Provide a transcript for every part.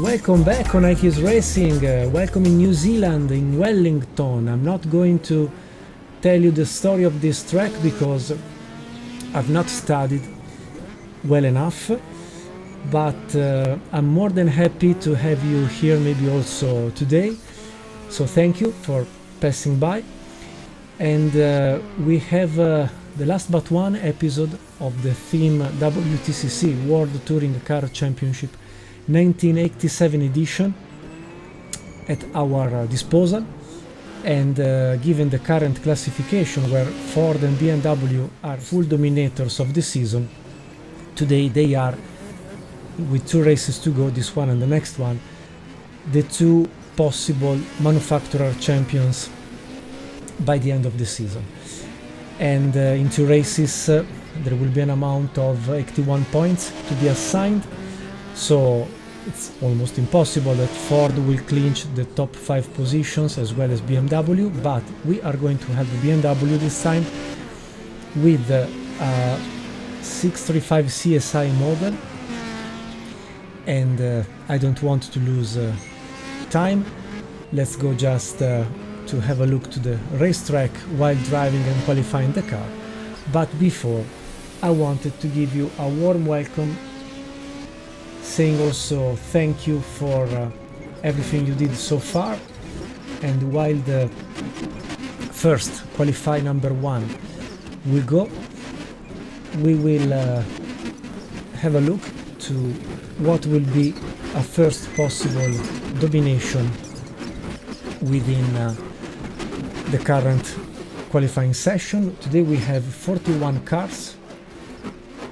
Welcome back on iKeysRacing. Welcome in New Zealand, in Wellington. I'm not going to tell you the story of this track because I've not studied well enough, but I'm more than happy to have you here maybe also today. So thank you for passing by. And we have the last but one episode of the theme WTCC, World Touring Car Championship 1987 edition at our disposal, and given the current classification where Ford and BMW are full dominators of the season, today they are, with 2 races to go, this one and the next one, the 2 possible manufacturer champions by the end of the season. And in 2 races there will be an amount of 81 points to be assigned, so it's almost impossible that Ford will clinch the top 5 positions as well as BMW, but we are going to have BMW this time with a 635 CSI model, and I don't want to lose time. Let's go just to have a look to the racetrack while driving and qualifying the car. But before, I wanted to give you a warm welcome, saying also thank you for everything you did so far. And while the first qualify number 1 will go, we will have a look to what will be a first possible domination within the current qualifying session. Today we have 41 cars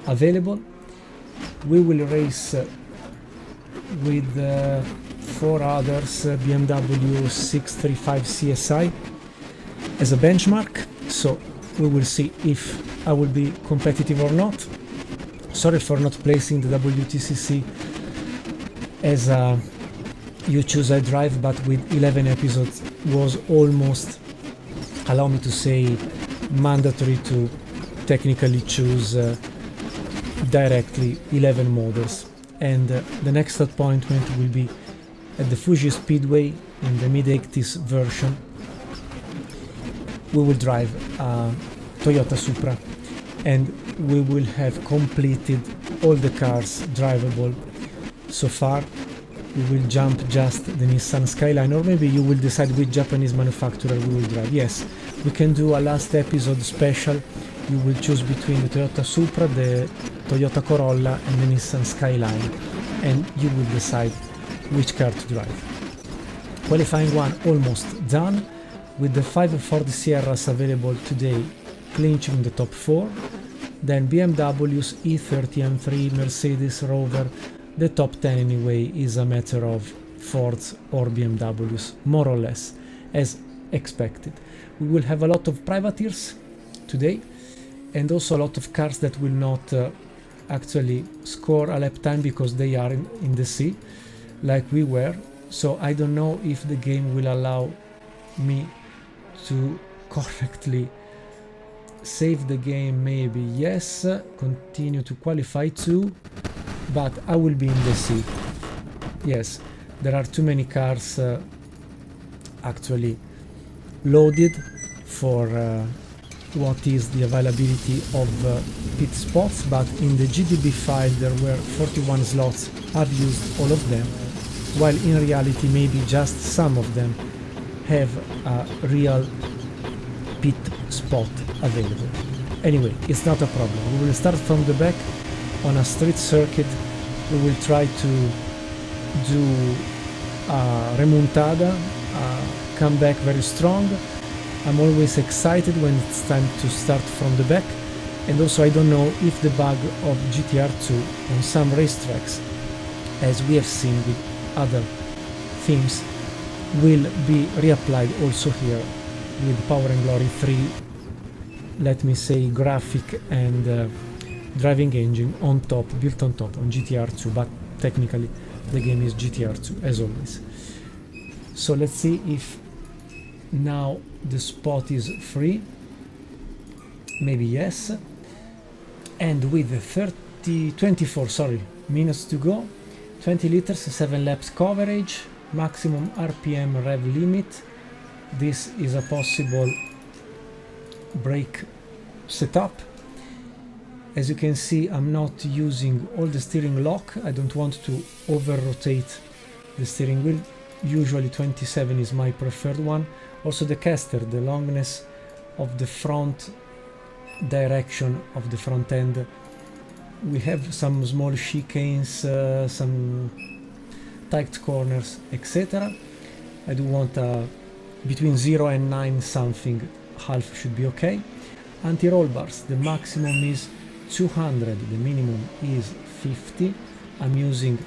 available. We will race with 4 others, BMW 635 CSI as a benchmark, so we will see if I will be competitive or not. Sorry for not placing the WTCC as a you choose I drive, but with 11 episodes was almost, allow me to say, mandatory to technically choose directly 11 models. And the next appointment will be at the Fuji Speedway in the mid-80s version. We will drive a Toyota Supra, and we will have completed all the cars drivable so far. We will jump just the Nissan Skyline, or maybe you will decide which Japanese manufacturer we will drive. Yes, we can do a last episode special. You will choose between the Toyota Supra, the Toyota Corolla and the Nissan Skyline, and you will decide which car to drive. Qualifying 1 almost done, with the 5 Ford Sierras available today clinching the top 4, then BMW's E30 M3, Mercedes Rover. The top 10 anyway is a matter of Fords or BMWs, more or less, as expected. We will have a lot of privateers today, and also a lot of cars that will not actually score a lap time because they are in the sea, like we were. So I don't know if the game will allow me to correctly save the game. Maybe yes, continue to qualify 2, but I will be in the sea. Yes, there are too many cars actually loaded for what is the availability of pit spots, but in the GDB file there were 41 slots. I've used all of them, while in reality maybe just some of them have a real pit spot available. Anyway, it's not a problem. We will start from the back on a street circuit. We will try to do a remontada, come back very strong. I'm always excited when it's time to start from the back, and also I don't know if the bug of GTR2 on some racetracks, as we have seen with other themes, will be reapplied also here with Power and Glory 3, let me say, graphic and driving engine on top, built on top on GTR2, but technically the game is GTR2 as always. So let's see if now the spot is free. Maybe yes. And with 24 minutes to go, 20 liters, 7 laps coverage, maximum RPM rev limit. This is a possible brake setup. As you can see, I'm not using all the steering lock. I don't want to over rotate the steering wheel. Usually 27 is my preferred one. Also the caster, the longness of the front direction of the front end. We have some small chicanes, some tight corners, etc. I do want between 0 and 9 something, half should be okay. Anti-roll bars, the maximum is 200, the minimum is 50. I'm using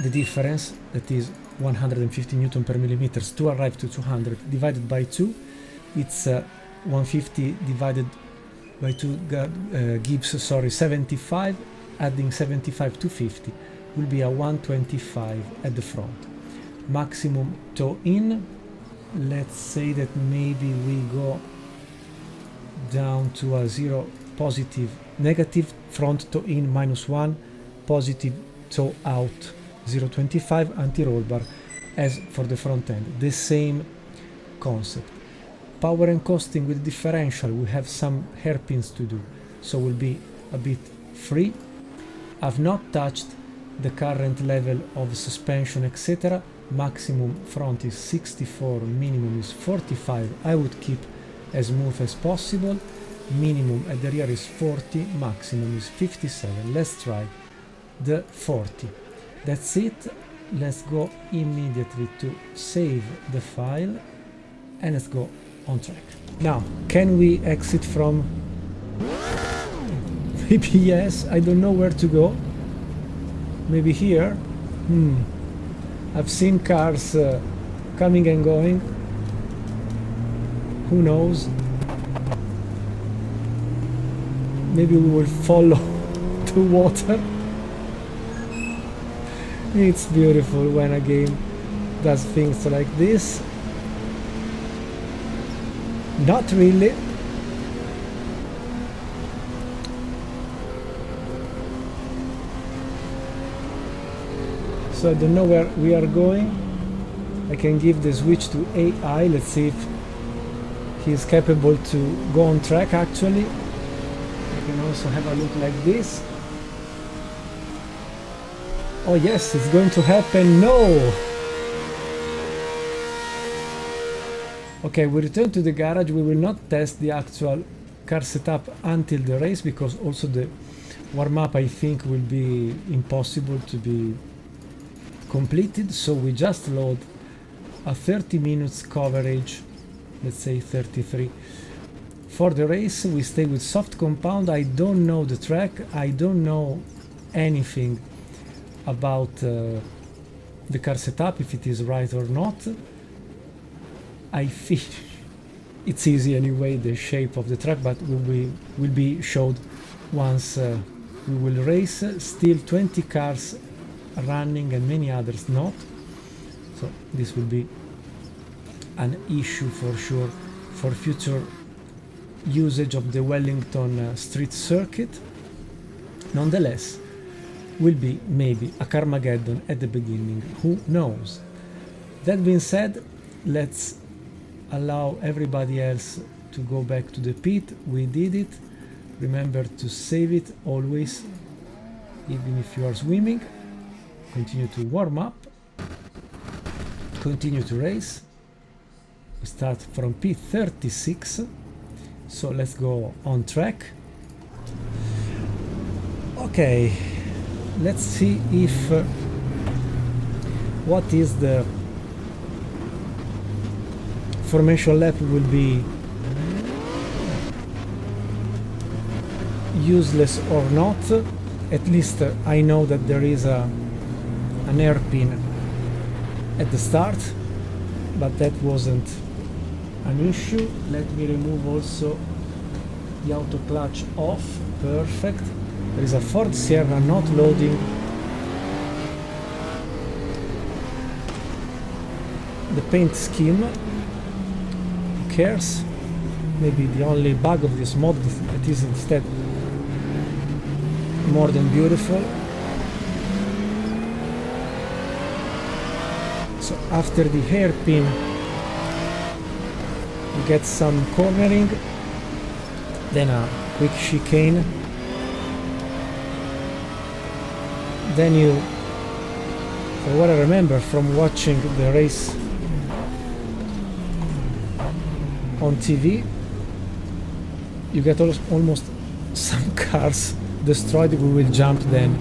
the difference, that is 150 Newton per millimeters to arrive to 200 divided by 2. It's 150 divided by 2 gives 75. Adding 75 to 50 will be a 125 at the front. Maximum toe in, let's say that maybe we go down to a 0, positive, negative, front toe in -1, positive toe out 0.25, anti-roll bar as for the front end. The same concept. Power and costing with differential, we have some hairpins to do, so we'll be a bit free. I've not touched the current level of suspension, etc. Maximum front is 64, minimum is 45. I would keep as smooth as possible. Minimum at the rear is 40, maximum is 57. Let's try the 40. That's it. Let's go immediately to save the file and let's go on track. Now, can we exit from? Maybe yes, I don't know where to go. Maybe here. I've seen cars coming and going. Who knows? Maybe we will follow the water. It's beautiful when a game does things like this. Not really. So I don't know where we are going. I can give the switch to AI. Let's see if he is capable to go on track actually. I can also have a look like this. Oh yes, it's going to happen. No! Okay, we return to the garage. We will not test the actual car setup until the race because also the warm-up I think will be impossible to be completed. So we just load a 30 minutes coverage, let's say 33. For the race we stay with soft compound. I don't know the track, I don't know anything about the car setup, if it is right or not. I feel it's easy anyway, the shape of the track, but will be showed once we will race. Still 20 cars running and many others not, so this will be an issue for sure for future usage of the Wellington street circuit. Nonetheless, will be maybe a Carmageddon at the beginning, who knows. That being said, let's allow everybody else to go back to the pit. We did it. Remember to save it always, even if you are swimming. Continue to warm up, continue to race. We start from P36, so let's go on track. Okay, let's see if what is the formation lap will be useless or not. At least I know that there is an hairpin at the start, but that wasn't an issue. Let me remove also the auto clutch off. Perfect. There is a Ford Sierra not loading the paint scheme. Who cares? Maybe the only bug of this mod that is instead more than beautiful. So after the hairpin you get some cornering, then a quick chicane, then you, for what I remember from watching the race on TV, you get almost some cars destroyed. We will jump then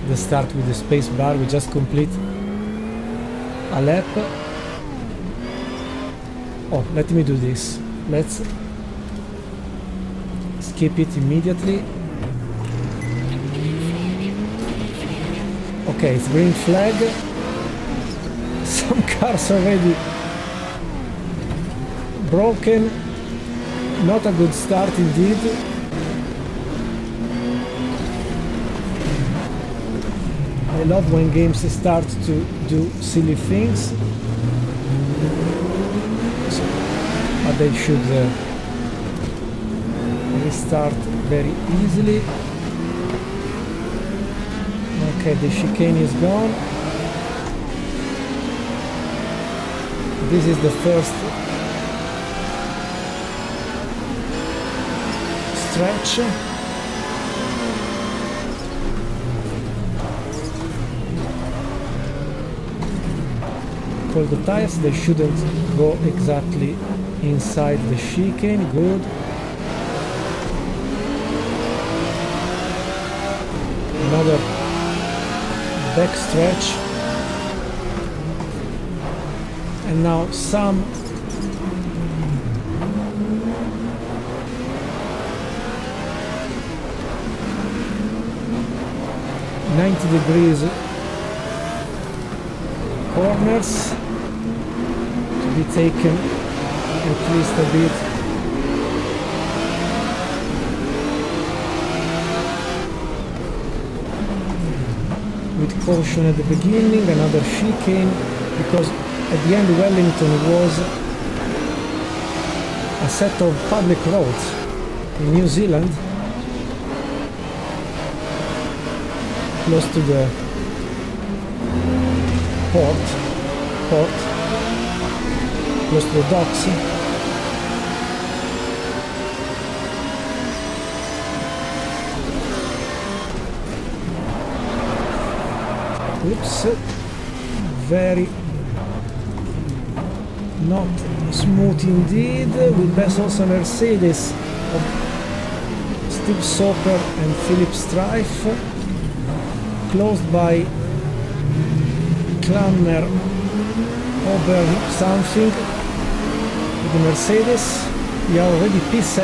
the start with the space bar. We just complete a lap. Oh, let me do this. Let's skip it immediately. Okay, it's green flag. Some cars already broken. Not a good start indeed. I love when games start to do silly things, but they should restart very easily. Okay, the chicane is gone. This is the first stretch. For the tires, they shouldn't go exactly inside the chicane. Good. Another back stretch. And now some (90° corners to be taken at least a bit. With caution at the beginning, another chicane, because at the end Wellington was a set of public roads in New Zealand, close to the port, close to the docks. Oops, very not smooth indeed. We pass also Mercedes of Steve Soper and Philip Strife, closed by Klammer over something with the Mercedes. We are already P7.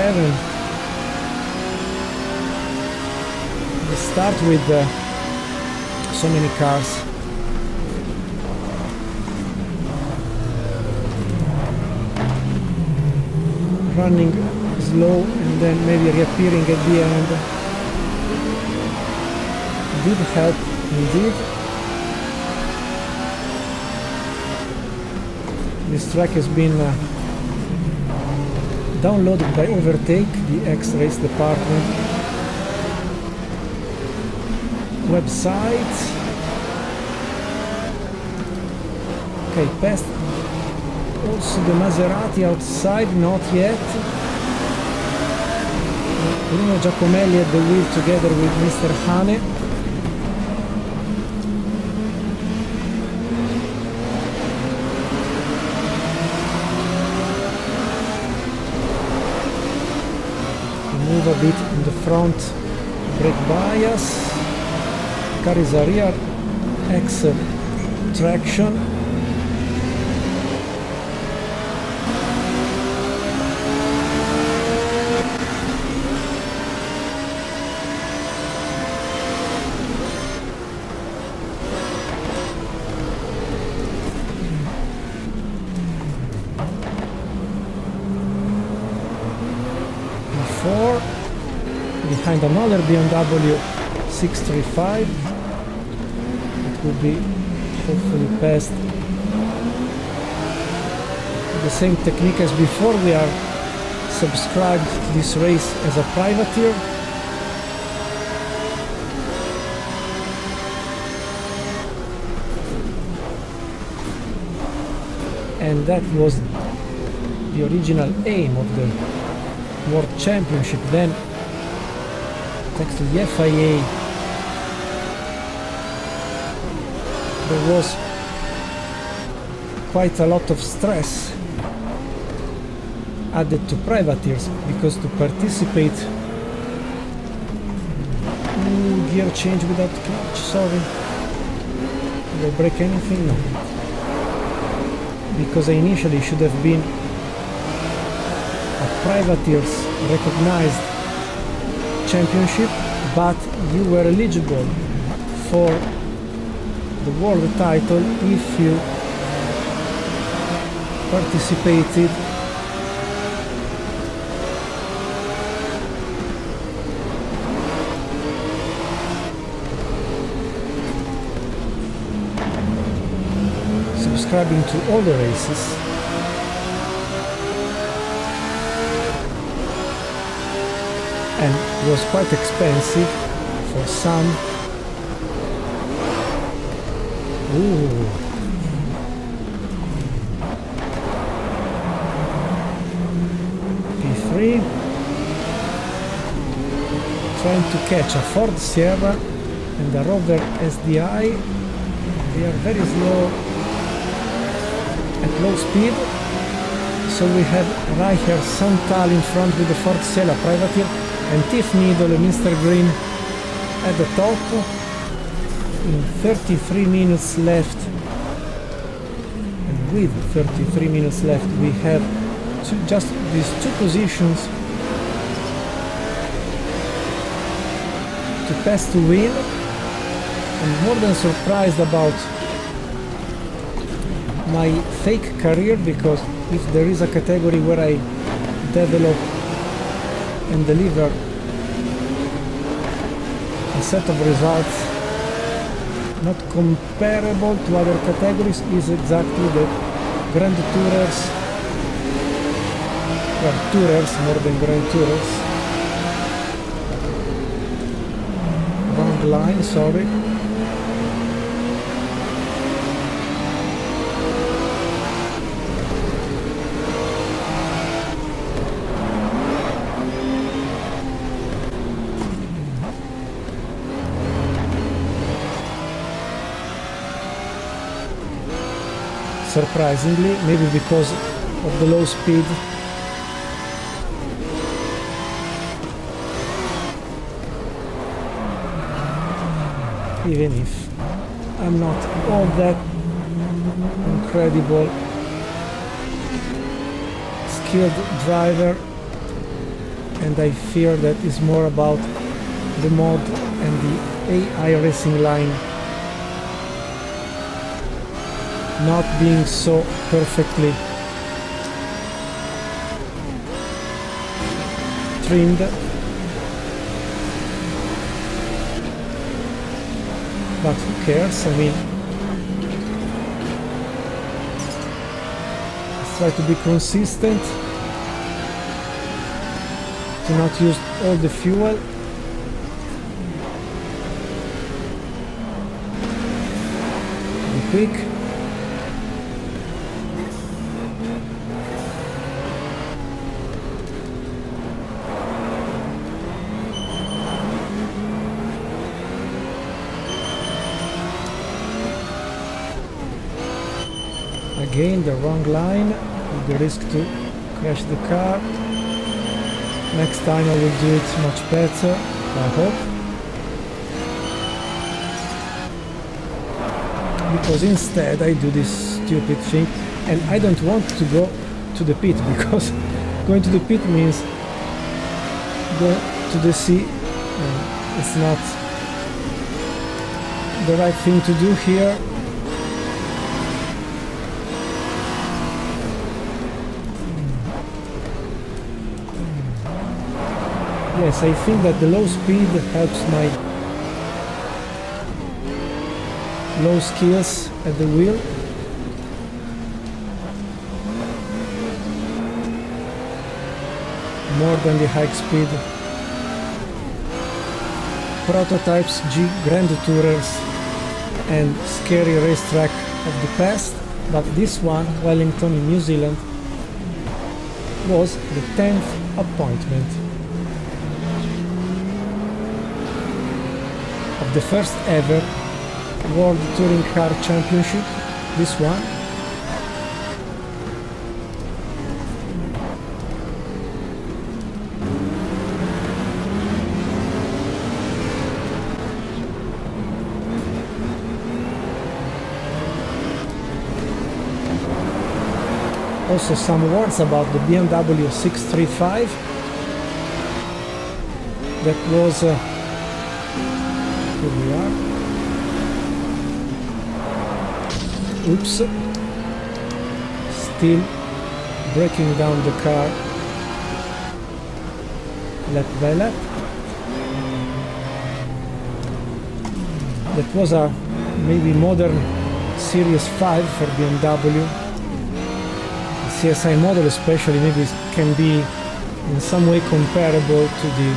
We start with so many cars. Running slow and then maybe reappearing at the end did help indeed. This track has been downloaded by Overtake, the X-Race department website. Okay, past also the Maserati outside, not yet. Bruno Giacomelli at the wheel together with Mr. Hane. Move a bit in the front brake bias. Car is a rear X traction. Behind another BMW 635. It will be hopefully passed with the same technique as before. We are subscribed to this race as a privateer. and that was the original aim of the World Championship. Then, thanks to the FIA, there was quite a lot of stress added to privateers, because to participate... Ooh, gear change without clutch, sorry. Did I break anything? No. Because I initially should have been a privateers recognized championship, but you were eligible for the world title if you participated subscribing to all the races. And it was quite expensive for some. Ooh. P3. Trying to catch a Ford Sierra and a Rover SDI. They are very slow at low speed. So we have Reicher Santal in front with the Ford Sierra Privateer, and Tiff Needle and Mr. Green at the top. In 33 minutes left, and with 33 minutes left, we have just these two positions to pass to win. I'm more than surprised about my fake career, because if there is a category where I develop and deliver a set of results not comparable to other categories, is exactly the Grand Tourers, well, Tourers more than Grand Tourers. Wrong line, sorry. Surprisingly, maybe because of the low speed, even if I'm not all that incredible skilled driver, and I fear that is more about the mod and the AI racing line not being so perfectly trimmed. But who cares? I mean, let's try to be consistent, to not use all the fuel. Be quick. Again, the wrong line, with the risk to crash the car. Next time I will do it much better, I hope. Because instead I do this stupid thing, and I don't want to go to the pit, because going to the pit means go to the sea. It's not the right thing to do here. Yes, I think that the low speed helps my low skills at the wheel. More than the high speed prototypes, Grand Tourers and scary racetrack of the past. but this one, Wellington in New Zealand, was the 10th appointment of the first ever World Touring Car Championship. This one. Also some words about the BMW 635 that was here we are. Oops, still breaking down the car lap by lap. That was a maybe modern Series 5 for BMW. CSI model especially maybe can be in some way comparable to the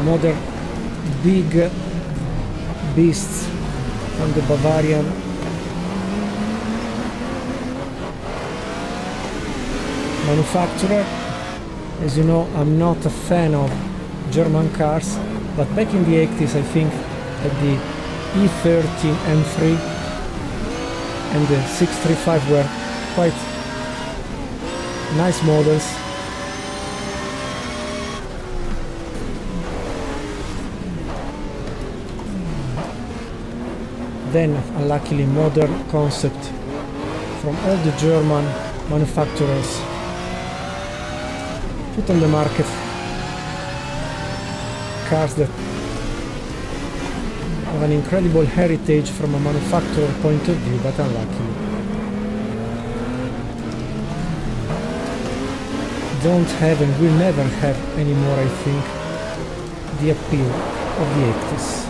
modern big beasts from the Bavarian manufacturer. As you know, I'm not a fan of German cars, but back in the 80s I think that the E30 M3 and the 635 were quite nice models. Then, unluckily, modern concept from all the German manufacturers put on the market cars that have an incredible heritage from a manufacturer point of view, but unluckily don't have and will never have anymore, I think, the appeal of the 80s.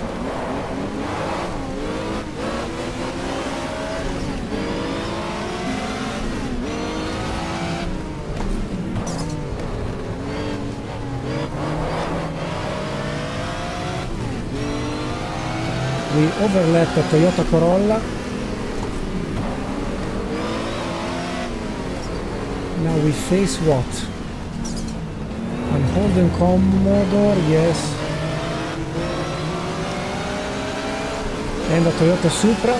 We overlap a Toyota Corolla. Now we face what? An Holden Commodore, yes. And a Toyota Supra.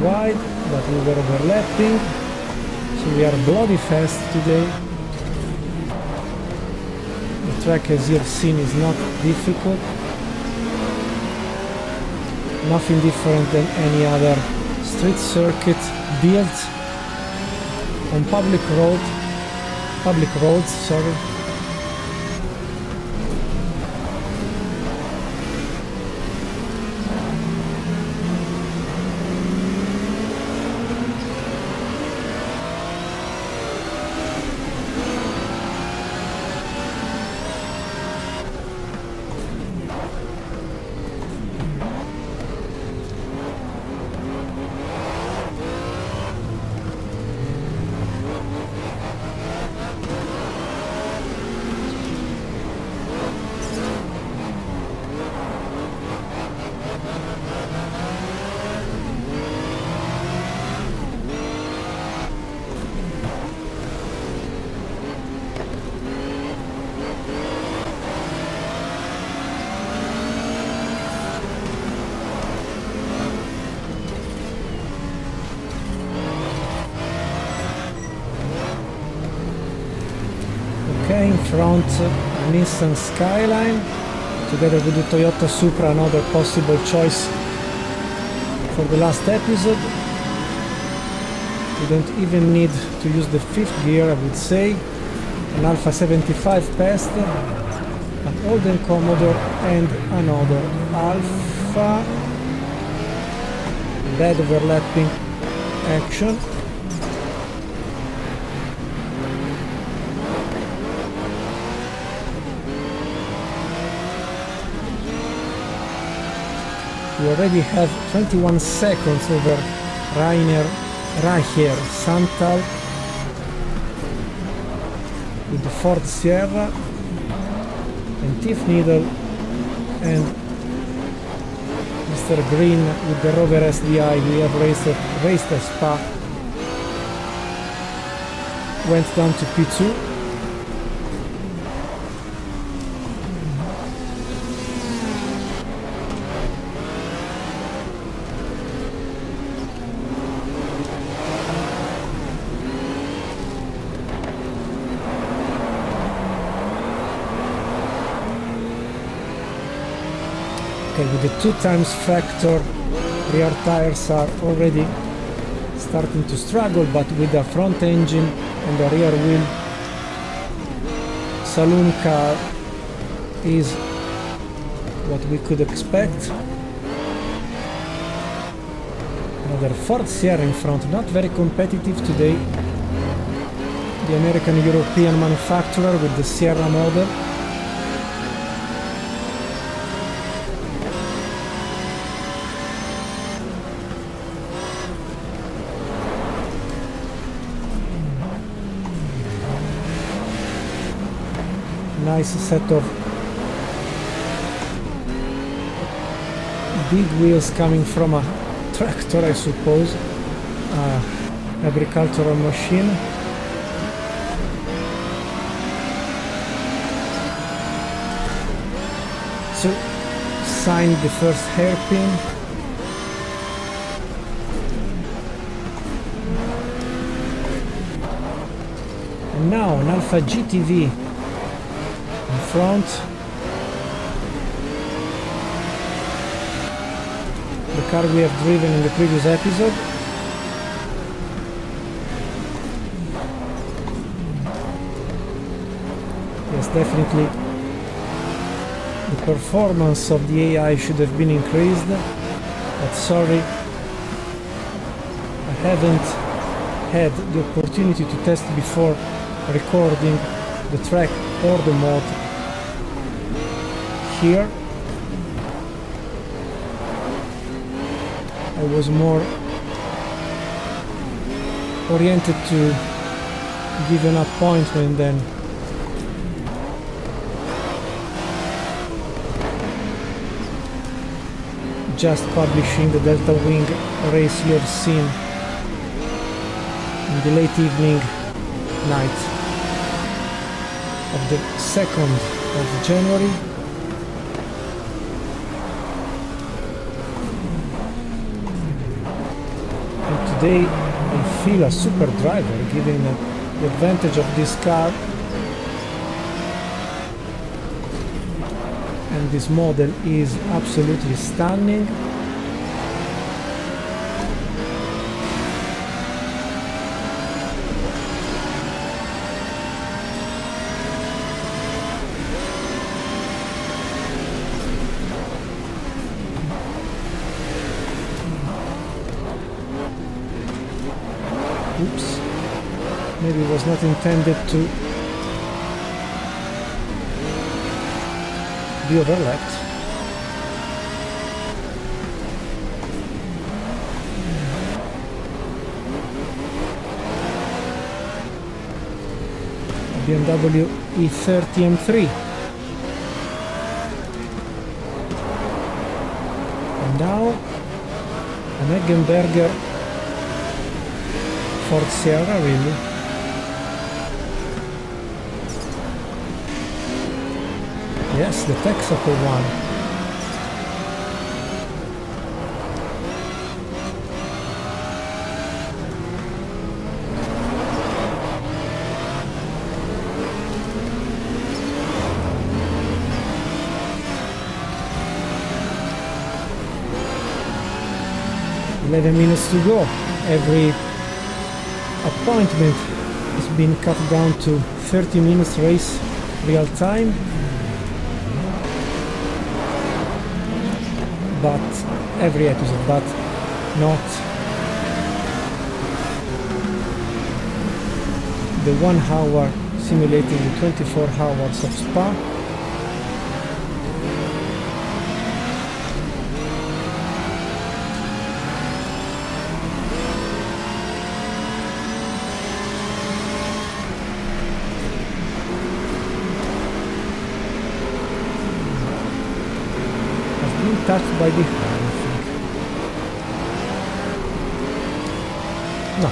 Wide, but we were overlapping, so we are bloody fast today. The track, as you have seen, is not difficult, nothing different than any other street circuit built on public roads, sorry. In front, Nissan Skyline, together with the Toyota Supra, another possible choice for the last episode. We don't even need to use the fifth gear, I would say. An Alfa 75 passed, an Holden Commodore and another Alfa. Bad overlapping action. We already have 21 seconds over Rainer Reicher Santal with the Ford Sierra, and Tiff Needle and Mr. Green with the Rover SDI. We have raced at Spa, went down to P2. With the 2 times factor, rear tires are already starting to struggle, but with the front engine and the rear wheel, saloon car is what we could expect. Another Ford Sierra in front, not very competitive today. The American European manufacturer with the Sierra model. Nice set of big wheels coming from a tractor, I suppose, agricultural machine. So, signed the first hairpin. And now an Alfa GTV front. The car we have driven in the previous episode. Yes, definitely the performance of the AI should have been increased, but sorry, I haven't had the opportunity to test before recording the track or the mod here. I was more oriented to give an appointment than just publishing the Delta Wing race you have seen in the late evening night of the 2nd of January. And today I feel a super driver, given the advantage of this car and this model is absolutely stunning. Oops, maybe it was not intended to be overlapped. BMW E30 M3. And now an Eggenberger Ford Sierra, really. Yes, the Texaco one. $11 to go. Every appointment has been cut down to 30 minutes race real time, but every episode, but not the 1 hour simulating the 24 hours of Spa. touched by behind, I think. No.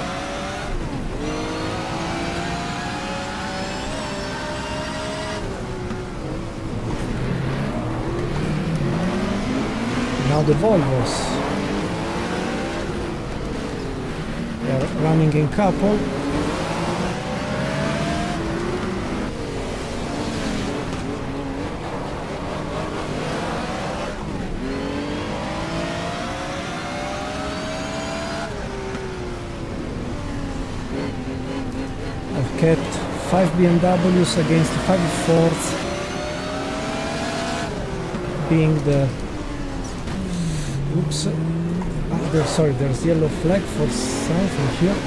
Now the Volvos. They are running in couple. I've kept 5 BMWs against 5 Fords, being the oops, sorry, there's yellow flag for something here.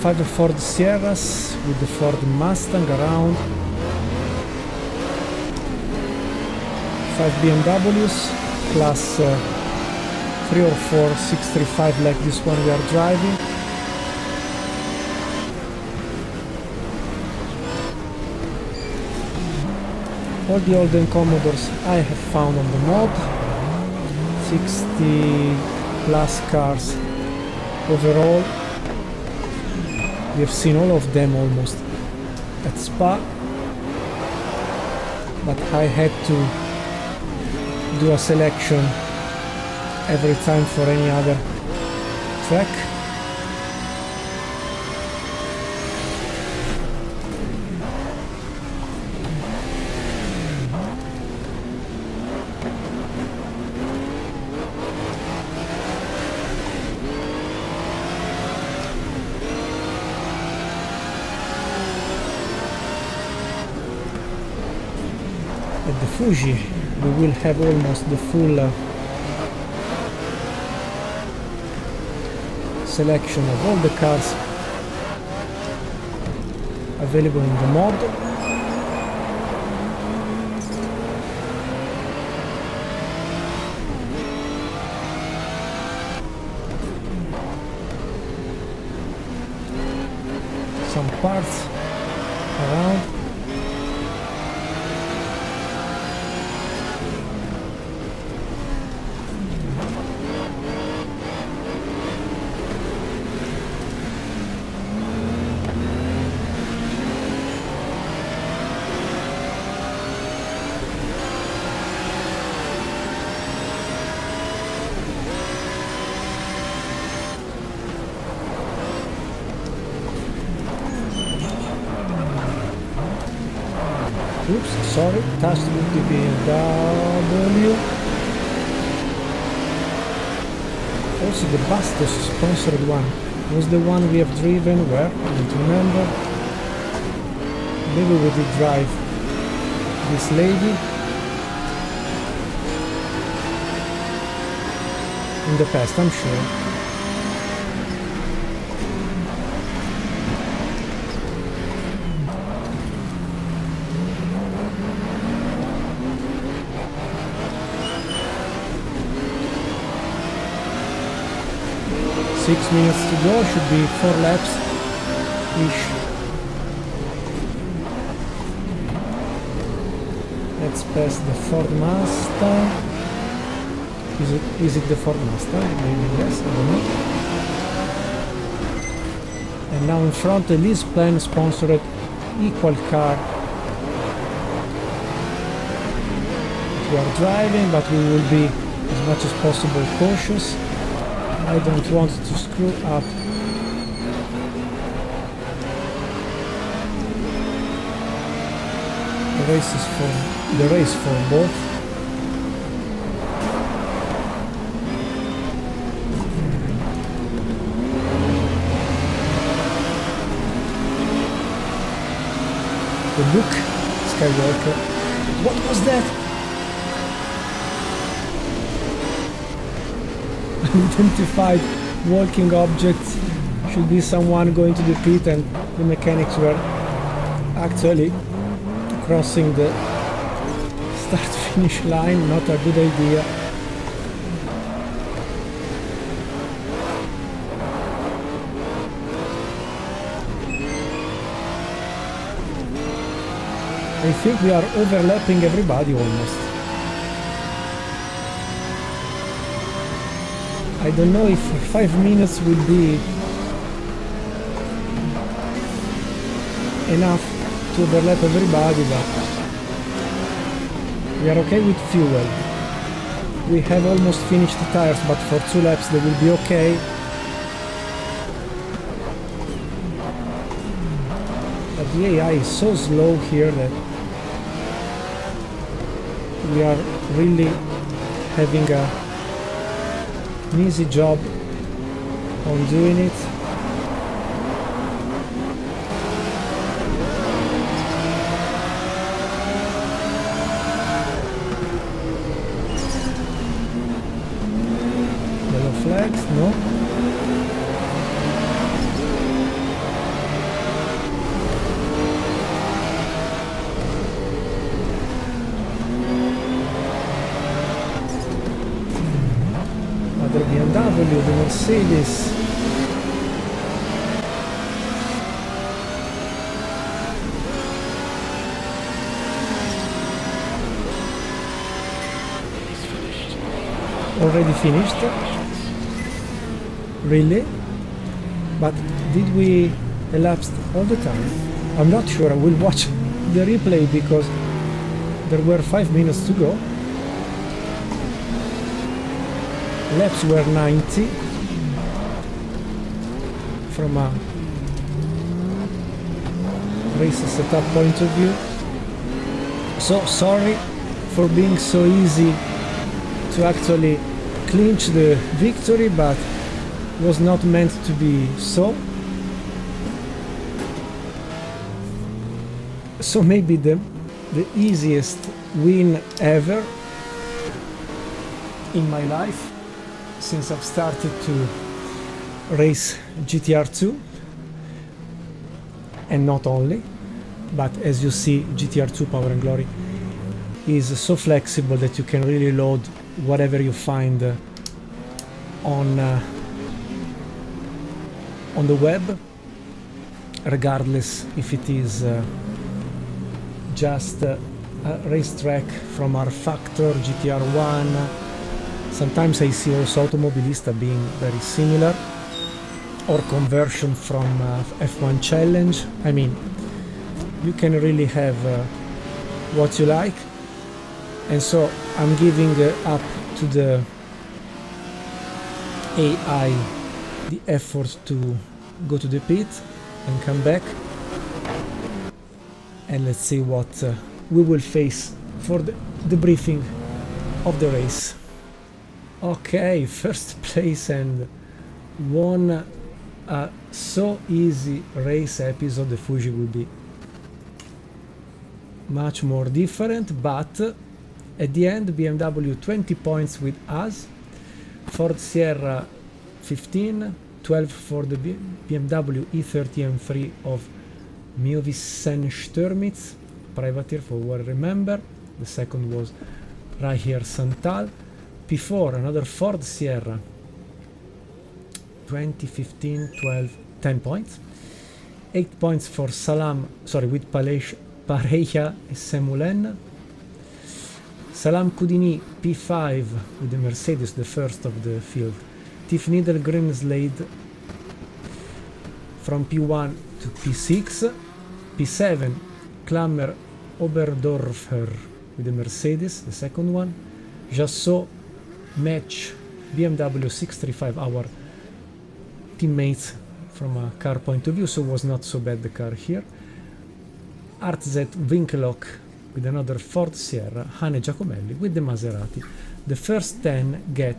5 Ford Sierras with the Ford Mustang around. 5 BMWs plus 3 or 4 635 like this one we are driving. All the Holden Commodores I have found on the mod. 60 plus cars overall. We have seen all of them almost at Spa, but I had to do a selection every time for any other track. At the Fuji we will have almost the full selection of all the cars available in the mod. Some parts around. Oops, sorry, touched with the BMW. Also the Bastos sponsored one was the one we have driven where? I don't remember. Maybe we did drive this lady in the past, I'm sure. Six minutes to go, should be 4 laps ish. Let's pass the Ford Mustang. Is it the Ford Mustang? Maybe yes, I don't know. And now in front the Lease Plan sponsored equal car. We are driving, but we will be as much as possible cautious. I don't want to screw up. The race for both. The Luke Skywalker. What was that? Unidentified walking objects. Should be someone going to the pit, and the mechanics were actually crossing the start-finish line. Not a good idea. I think we are overlapping everybody almost. I don't know if 5 minutes will be enough to overlap everybody, but we are okay with fuel. We have almost finished the tires, but for 2 laps they will be okay. But the AI is so slow here that we are really having an easy job on doing it. Yellow flags, no? The BMW, the Mercedes. Already finished? Really? But did we elapse all the time? I'm not sure. I will watch the replay because there were 5 minutes to go. Laps were 90 from a race setup point of view. So sorry for being so easy to actually clinch the victory, but was not meant to be so. So maybe the easiest win ever in my life since I've started to race GTR2, and not only, but as you see, GTR2 Power and Glory is so flexible that you can really load whatever you find on the web, regardless if it is just a racetrack from our factor GTR1. Sometimes I see also Automobilista being very similar, or conversion from F1 Challenge. I mean, you can really have what you like, and so I'm giving up to the AI the effort to go to the pit and come back, and let's see what we will face for the debriefing of the race. Okay, first place and won a so easy race episode. The Fuji will be much more different, but at the end BMW 20 points with us, Ford Sierra 15, 12 for the BMW E30 M3 of Miovissen Stürmitz, privateer for what I remember. The second was right here, Santal. P4, another Ford Sierra 20, 15, 12, 10 points. 8 points for Salam, sorry, with Pareja e Semulen. Salam Kudini P5 with the Mercedes, the first of the field. Tiff Needle Grimslade from P1 to P6. P7 Klammer Oberdorfer with the Mercedes, the second one. Jassot Match BMW 635, our teammates from a car point of view, so was not so bad the car here. Artzet Winkelhock with another Ford Sierra, Hane Giacomelli with the Maserati. The first 10 get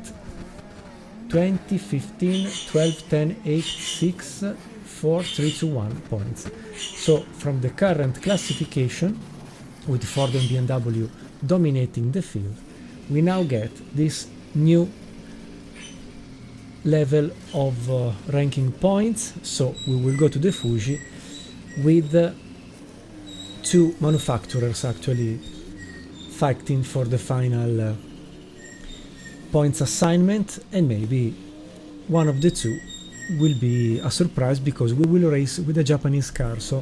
20, 15, 12, 10, 8, 6, 4, 3, 2, 1 points. So from the current classification, with Ford and BMW dominating the field, we now get this new level of ranking points. So we will go to the Fuji with two manufacturers actually fighting for the final points assignment, and maybe one of the two will be a surprise because we will race with a Japanese car. So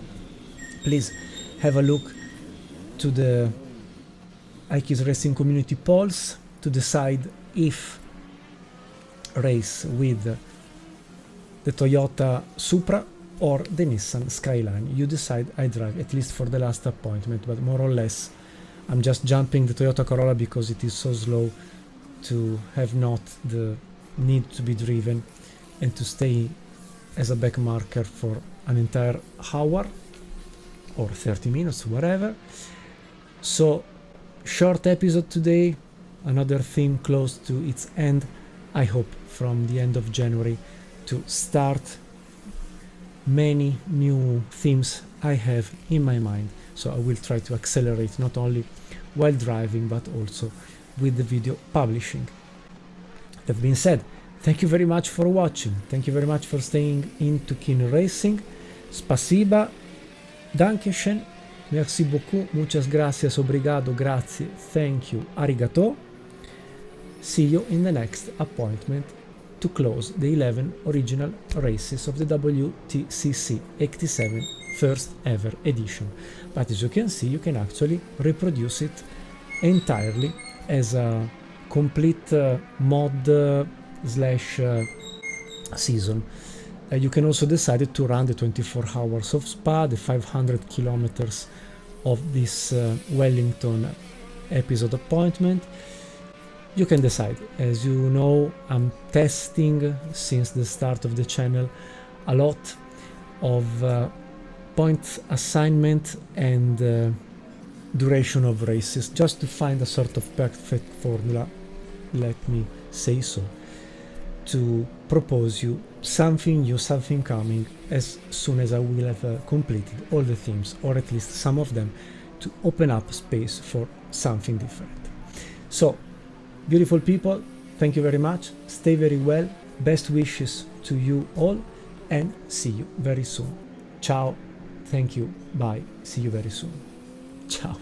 please have a look to the iKeysRacing community polls to decide if race with the Toyota Supra or the Nissan Skyline. You decide. I drive, at least for the last appointment, but more or less I'm just jumping the Toyota Corolla because it is so slow to have not the need to be driven and to stay as a back marker for an entire hour or 30 minutes, whatever. So, short episode today, another theme close to its end. I hope from the end of January to start many new themes I have in my mind. So I will try to accelerate not only while driving but also with the video publishing. That being said, thank you very much for watching. Thank you very much for staying into Keen Racing. Spasiba, Dankeschön, merci beaucoup, muchas gracias, obrigado, grazie, thank you, arigato. See you in the next appointment to close the 11 original races of the WTCC 87 first ever edition. But as you can see, you can actually reproduce it entirely as a complete mod slash season. You can also decide to run the 24 hours of Spa, the 500 kilometers of this Wellington episode appointment. You can decide. As you know, I'm testing since the start of the channel a lot of point assignment and duration of races, just to find a sort of perfect formula, let me say so, to propose you something new, something coming as soon as I will have completed all the themes, or at least some of them, to open up space for something different. So, beautiful people, thank you very much, stay very well, best wishes to you all, and see you very soon. Ciao, thank you, bye, see you very soon. Ciao.